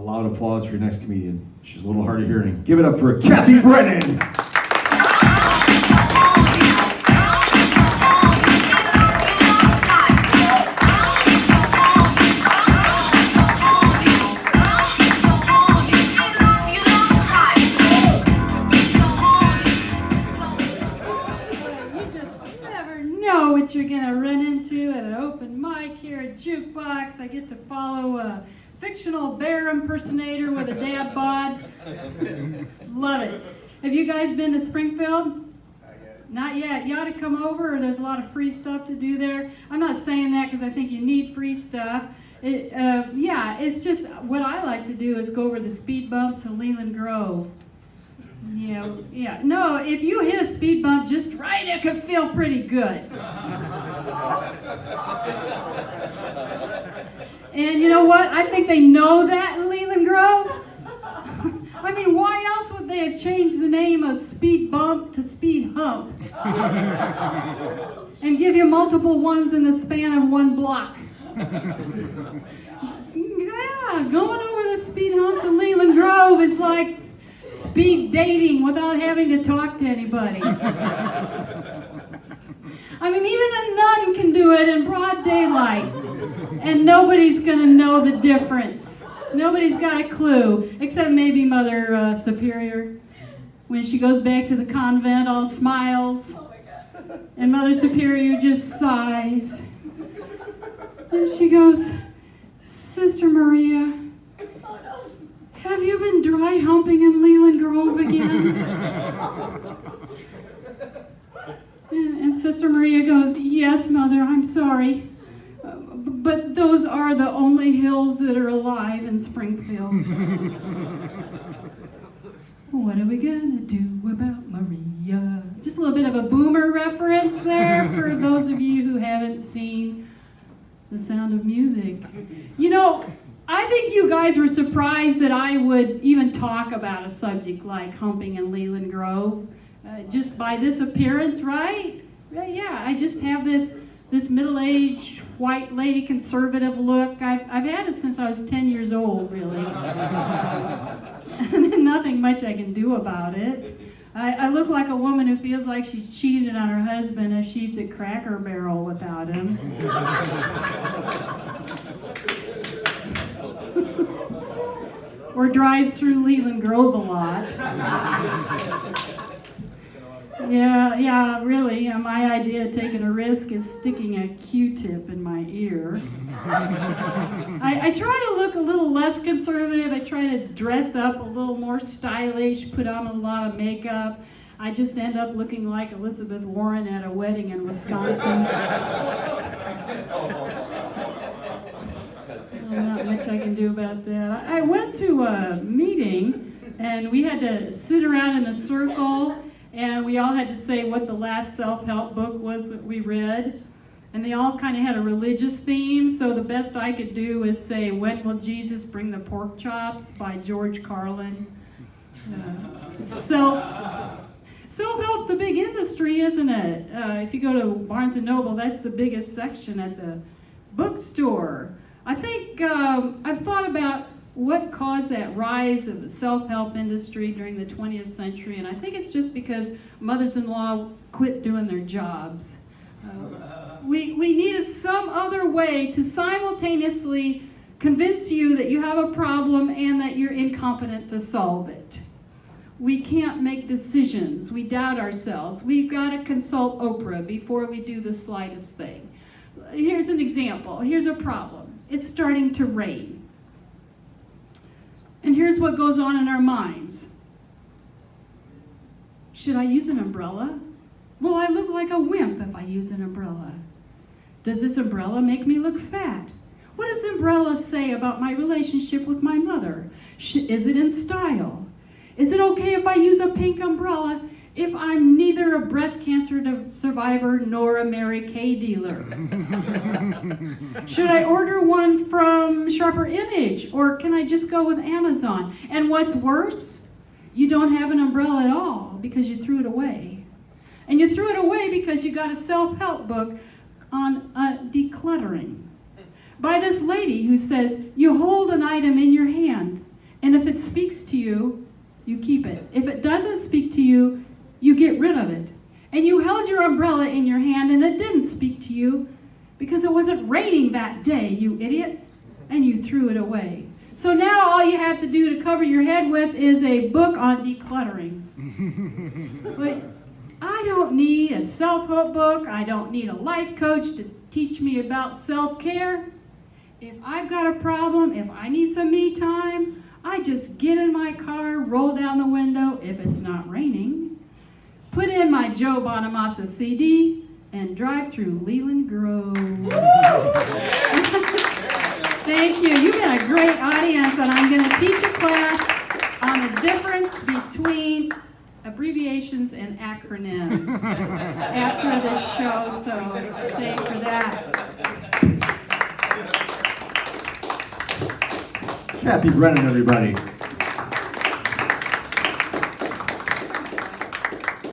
loud applause for your next comedian. She's a little hard of hearing. Give it up for Kathy Brennan. What you're going to run into at an open mic here at Jukebox. I get to follow a fictional bear impersonator with a dad bod. Love it. Have you guys been to Springfield? Not yet. You ought to come over. There's a lot of free stuff to do there. I'm not saying that because I think you need free stuff. It's just what I like to do is go over the speed bumps in Leland Grove. Yeah. No, if you hit a speed bump just right, it could feel pretty good. And you know what? I think they know that in Leland Grove. I mean, why else would they have changed the name of speed bump to speed hump? And give you multiple ones in the span of one block. Yeah, going over the speed humps in Leland Grove is like speed dating without having to talk to anybody. I mean, even a nun can do it in broad daylight, and nobody's going to know the difference. Nobody's got a clue, except maybe Mother Superior. When she goes back to the convent, all smiles, and Mother Superior just sighs. And she goes, Sister Maria, have you been dry humping in Leland Grove again? And Sister Maria goes, yes, Mother, I'm sorry. But those are the only hills that are alive in Springfield. What are we going to do about Maria? Just a little bit of a boomer reference there for those of you who haven't seen The Sound of Music. You know, I think you guys were surprised that I would even talk about a subject like humping in Leland Grove, just by this appearance, right? Yeah, I just have this middle-aged white lady conservative look. I've had it since I was 10 years old, really. And nothing much I can do about it. I look like a woman who feels like she's cheated on her husband if she eats at Cracker Barrel without him. Or drives through Leland Grove a lot. Yeah, really. My idea of taking a risk is sticking a Q-tip in my ear. I try to look a little less conservative. I try to dress up a little more stylish, put on a lot of makeup. I just end up looking like Elizabeth Warren at a wedding in Wisconsin. Not much I can do about that. I went to a meeting, and we had to sit around in a circle, and we all had to say what the last self-help book was that we read. And they all kind of had a religious theme, so the best I could do is say, When Will Jesus Bring the Pork Chops by George Carlin. Self-help's a big industry, isn't it? If you go to Barnes & Noble, that's the biggest section at the bookstore. I think I've thought about what caused that rise of the self-help industry during the 20th century, and I think it's just because mothers-in-law quit doing their jobs. We needed some other way to simultaneously convince you that you have a problem and that you're incompetent to solve it. We can't make decisions. We doubt ourselves. We've got to consult Oprah before we do the slightest thing. Here's an example. Here's a problem. It's starting to rain. And here's what goes on in our minds. Should I use an umbrella? Will I look like a wimp if I use an umbrella? Does this umbrella make me look fat? What does the umbrella say about my relationship with my mother? Is it in style? Is it okay if I use a pink umbrella if I'm neither a breast cancer survivor nor a Mary Kay dealer? Should I order one from Sharper Image, or can I just go with Amazon? And what's worse, you don't have an umbrella at all because you threw it away. And you threw it away because you got a self-help book on decluttering by this lady who says, you hold an item in your hand that day, you idiot, and you threw it away. So now all you have to do to cover your head with is a book on decluttering. But I don't need a self-help book. I don't need a life coach to teach me about self-care. If I've got a problem, if I need some me time, I just get in my car, roll down the window if it's not raining, put in my Joe Bonamassa CD, and drive through Leland Grove. Thank you. You've been a great audience, and I'm going to teach a class on the difference between abbreviations and acronyms after this show, so stay for that. Kathy Brennan, everybody.